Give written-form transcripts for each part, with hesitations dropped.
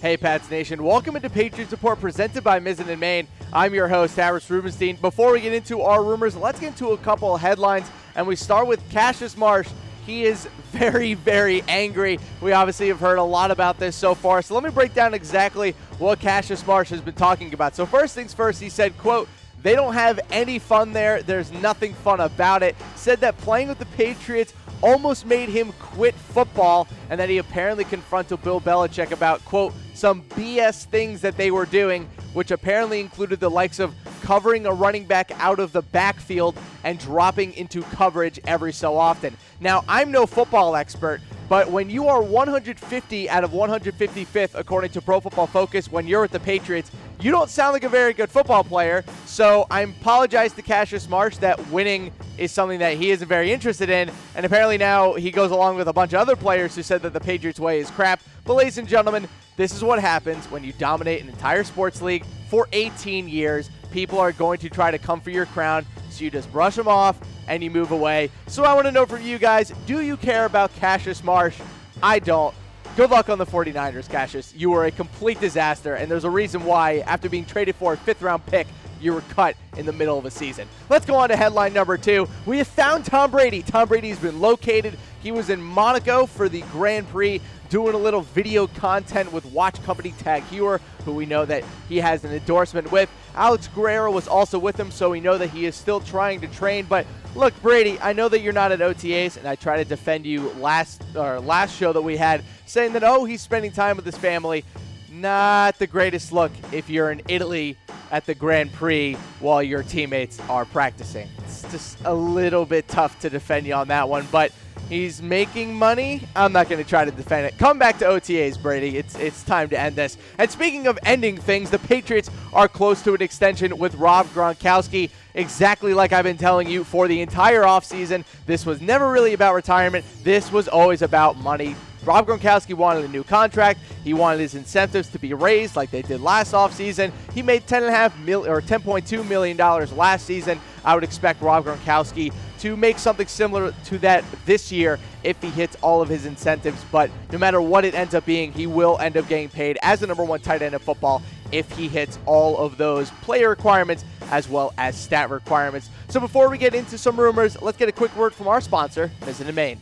Hey Pats Nation, welcome into Patriots Report presented by Mizzen and Main. I'm your host, Harris Rubenstein. Before we get into our rumors, let's get into a couple of headlines, and we start with Cassius Marsh. He is very, very angry. We obviously have heard a lot about this so far, so let me break down exactly what Cassius Marsh has been talking about. So first things first, he said, quote, "They don't have any fun there. There's nothing fun about it." Said that playing with the Patriots almost made him quit football, and that he apparently confronted Bill Belichick about, quote, some BS things that they were doing, which apparently included the likes of covering a running back out of the backfield and dropping into coverage every so often. Now, I'm no football expert, but when you are 150 out of 155th, according to Pro Football Focus, when you're with the Patriots, you don't sound like a very good football player. So I apologize to Cassius Marsh that winning is something that he isn't very interested in. And apparently now he goes along with a bunch of other players who said that the Patriots way is crap. But ladies and gentlemen, this is what happens when you dominate an entire sports league for 18 years. People are going to try to come for your crown, so you just brush them off and you move away. So I want to know from you guys, do you care about Cassius Marsh? I don't. Good luck on the 49ers, Cassius. You were a complete disaster, and there's a reason why, after being traded for a 5th-round pick, you were cut in the middle of a season. Let's go on to headline number 2. We have found Tom Brady. Tom Brady's been located. He was in Monaco for the Grand Prix, doing a little video content with watch company Tag Heuer, who we know that he has an endorsement with. Alex Guerrero was also with him, so we know that he is still trying to train. But look, Brady, I know that you're not at OTAs, and I tried to defend you last show that we had, saying that, oh, he's spending time with his family. Not the greatest look if you're in Italy at the Grand Prix while your teammates are practicing. It's just a little bit tough to defend you on that one, but he's making money. I'm not going to try to defend it. Come back to OTAs, Brady. It's time to end this. And speaking of ending things, the Patriots are close to an extension with Rob Gronkowski. Exactly like I've been telling you for the entire offseason. This was never really about retirement. This was always about money. Rob Gronkowski wanted a new contract. He wanted his incentives to be raised like they did last offseason. He made $10.2 million last season. I would expect Rob Gronkowski to make something similar to that this year if he hits all of his incentives. But no matter what it ends up being, he will end up getting paid as the number 1 tight end in football if he hits all of those player requirements as well as stat requirements. So before we get into some rumors, let's get a quick word from our sponsor, Mizzen and Main.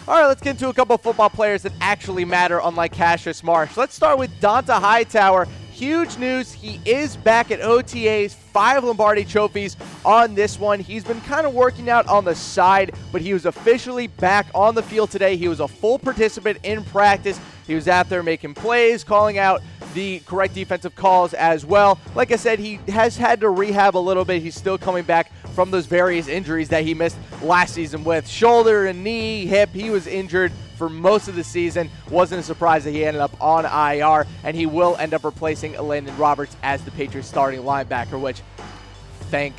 All right, let's get into a couple of football players that actually matter, unlike Cassius Marsh. Let's start with Dont'a Hightower. Huge news. He is back at OTAs, 5 Lombardi trophies on this one. He's been kind of working out on the side, but he was officially back on the field today. He was a full participant in practice. He was out there making plays, calling out the correct defensive calls as well. Like I said, he has had to rehab a little bit. He's still coming back from those various injuries that he missed last season with shoulder and knee, hip. He was injured for most of the season. Wasn't a surprise that he ended up on IR, and he will end up replacing Elandon Roberts as the Patriots starting linebacker, which, thank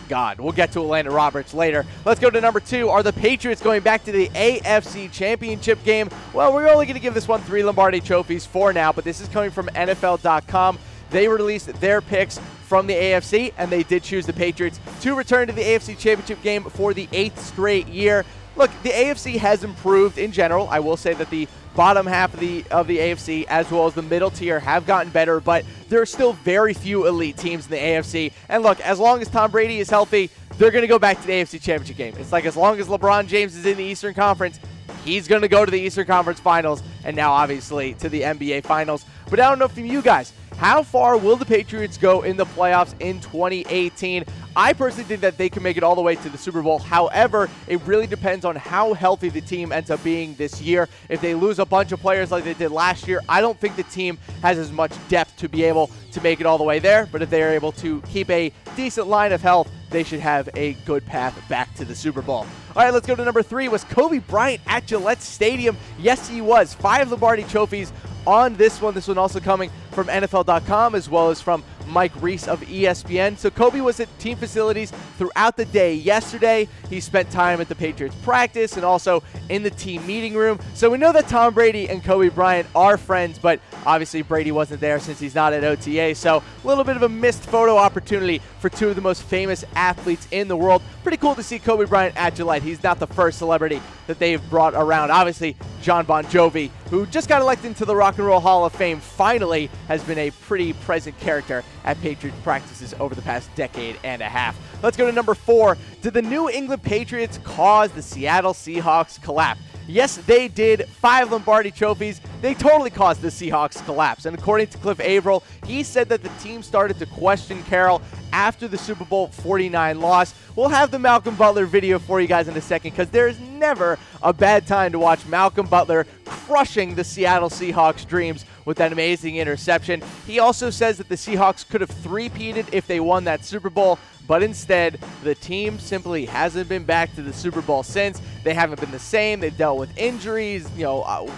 God. We'll get to Elandon Roberts later. Let's go to number 2. Are the Patriots going back to the AFC Championship game? Well, we're only going to give this one 3 Lombardi trophies for now, but this is coming from NFL.com. They released their picks from the AFC, and they did choose the Patriots to return to the AFC Championship game for the 8th straight year. Look, the AFC has improved in general. I will say that the bottom half of the AFC as well as the middle tier have gotten better, but there are still very few elite teams in the AFC. And look, as long as Tom Brady is healthy, they're going to go back to the AFC Championship game. It's like as long as LeBron James is in the Eastern Conference, he's going to go to the Eastern Conference Finals and now obviously to the NBA Finals. But I don't know from you guys, how far will the Patriots go in the playoffs in 2018? I personally think that they can make it all the way to the Super Bowl. However, it really depends on how healthy the team ends up being this year. If they lose a bunch of players like they did last year, I don't think the team has as much depth to be able to make it all the way there. But if they are able to keep a decent line of health, they should have a good path back to the Super Bowl. All right, let's go to number 3. Was Kobe Bryant at Gillette Stadium? Yes, he was. 5 Lombardi trophies on this one. This one also coming from NFL.com as well as from Mike Reese of ESPN. So Kobe was at team facilities throughout the day yesterday. He spent time at the Patriots practice and also in the team meeting room. So we know that Tom Brady and Kobe Bryant are friends, but obviously Brady wasn't there since he's not at OTA. So a little bit of a missed photo opportunity for two of the most famous athletes in the world. Pretty cool to see Kobe Bryant at Gillette. He's not the first celebrity that they've brought around. Obviously, John Bon Jovi, who just got elected into the Rock and Roll Hall of Fame, finally has been a pretty present character at Patriots practices over the past decade and a half. Let's go to number 4. Did the New England Patriots cause the Seattle Seahawks collapse? Yes, they did. 5 Lombardi trophies. They totally caused the Seahawks collapse. And according to Cliff Avril, he said that the team started to question Carroll after the Super Bowl 49 loss. We'll have the Malcolm Butler video for you guys in a second because there is never a bad time to watch Malcolm Butler crushing the Seattle Seahawks' dreams with that amazing interception. He also says that the Seahawks could have three-peated if they won that Super Bowl, but instead, the team simply hasn't been back to the Super Bowl since. They haven't been the same. They've dealt with injuries,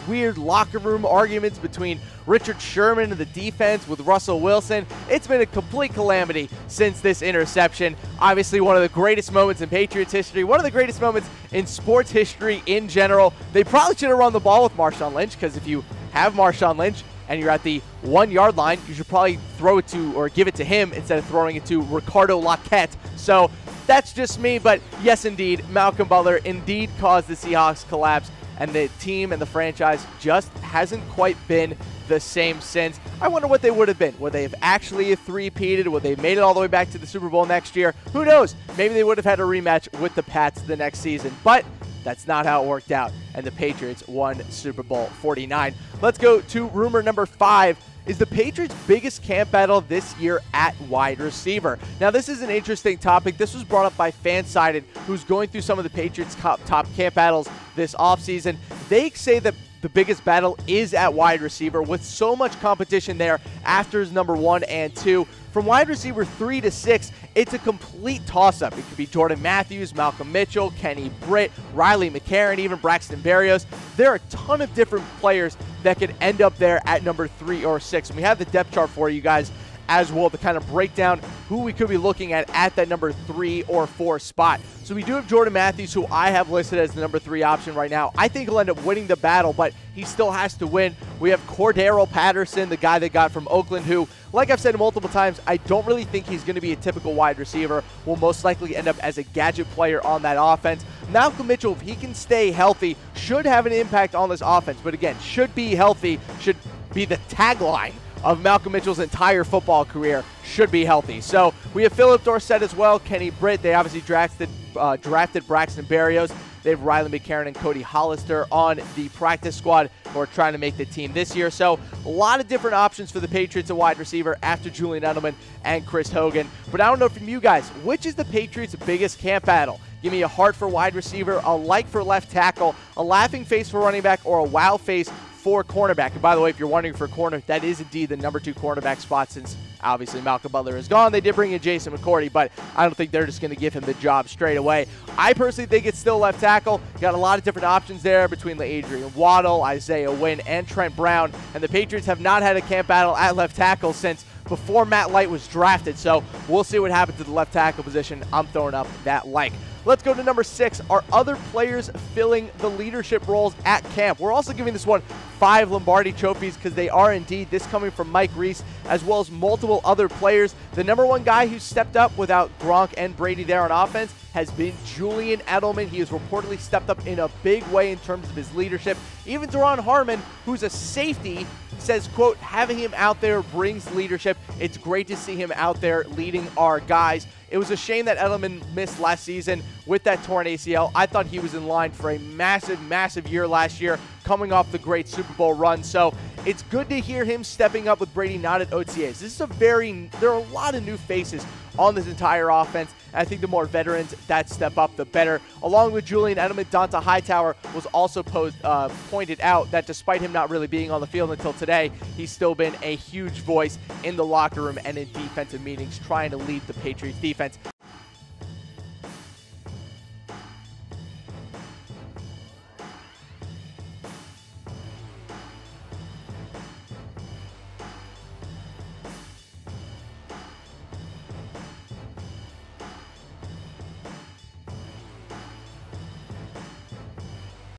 weird locker room arguments between Richard Sherman and the defense with Russell Wilson. It's been a complete calamity since this interception. Obviously, one of the greatest moments in Patriots history, one of the greatest moments in sports history in general. They probably should have run the ball with Marshawn Lynch, because if you have Marshawn Lynch and you're at the 1-yard line, you should probably throw it to or give it to him instead of throwing it to Ricardo Lockett. So that's just me, but yes, indeed, Malcolm Butler indeed caused the Seahawks collapse, and the team and the franchise just hasn't quite been the same since. I wonder what they would have been. Would they have actually three-peated? Would they have made it all the way back to the Super Bowl next year? Who knows? Maybe they would have had a rematch with the Pats the next season, but that's not how it worked out, and the Patriots won Super Bowl 49. Let's go to rumor number 5. Is the Patriots' biggest camp battle this year at wide receiver? Now, this is an interesting topic. This was brought up by Fansided, who's going through some of the Patriots' top camp battles this offseason. They say that the biggest battle is at wide receiver, with so much competition there after number 1 and 2. From wide receiver 3 to 6, it's a complete toss-up. It could be Jordan Matthews, Malcolm Mitchell, Kenny Britt, Riley McCarron, even Braxton Berrios. There are a ton of different players that could end up there at number 3 or 6. And we have the depth chart for you guys as well to kind of break down who we could be looking at that number 3 or 4 spot. So we do have Jordan Matthews, who I have listed as the number 3 option right now. I think he'll end up winning the battle, but he still has to win. We have Cordero Patterson, the guy they got from Oakland, who, like I've said multiple times, I don't really think he's going to be a typical wide receiver. Will most likely end up as a gadget player on that offense. Malcolm Mitchell, if he can stay healthy, should have an impact on this offense. But again, should be healthy, should be the tagline of Malcolm Mitchell's entire football career, should be healthy. So we have Philip Dorsett as well, Kenny Britt. They obviously drafted Braxton Berrios. They have Riley McCarron and Cody Hollister on the practice squad who are trying to make the team this year. So a lot of different options for the Patriots at wide receiver after Julian Edelman and Chris Hogan. But I don't know from you guys, which is the Patriots' biggest camp battle? Give me a heart for wide receiver, a like for left tackle, a laughing face for running back, or a wow face for cornerback. And by the way, if you're wondering for corner, that is indeed the number 2 cornerback spot, since obviously Malcolm Butler is gone. They did bring in Jason McCourty, but I don't think they're just going to give him the job straight away. I personally think it's still left tackle. Got a lot of different options there between Adrian Waddle, Isaiah Wynn, and Trent Brown. And the Patriots have not had a camp battle at left tackle since before Matt Light was drafted. So we'll see what happens to the left tackle position. I'm throwing up that like. Let's go to number 6. Are other players filling the leadership roles at camp? We're also giving this one 5 Lombardi trophies because they are indeed, this coming from Mike Reese, as well as multiple other players. The number 1 guy who stepped up without Gronk and Brady there on offense has been Julian Edelman. He has reportedly stepped up in a big way in terms of his leadership. Even Deron Harmon, who's a safety, says, quote, having him out there brings leadership. It's great to see him out there leading our guys. It was a shame that Edelman missed last season with that torn ACL. I thought he was in line for a massive, massive year last year, coming off the great Super Bowl run. So it's good to hear him stepping up with Brady not at OTAs. There are a lot of new faces on this entire offense. And I think the more veterans that step up, the better. Along with Julian Edelman, Dont'a Hightower was also pointed out that despite him not really being on the field until today, he's still been a huge voice in the locker room and in defensive meetings trying to lead the Patriots defense.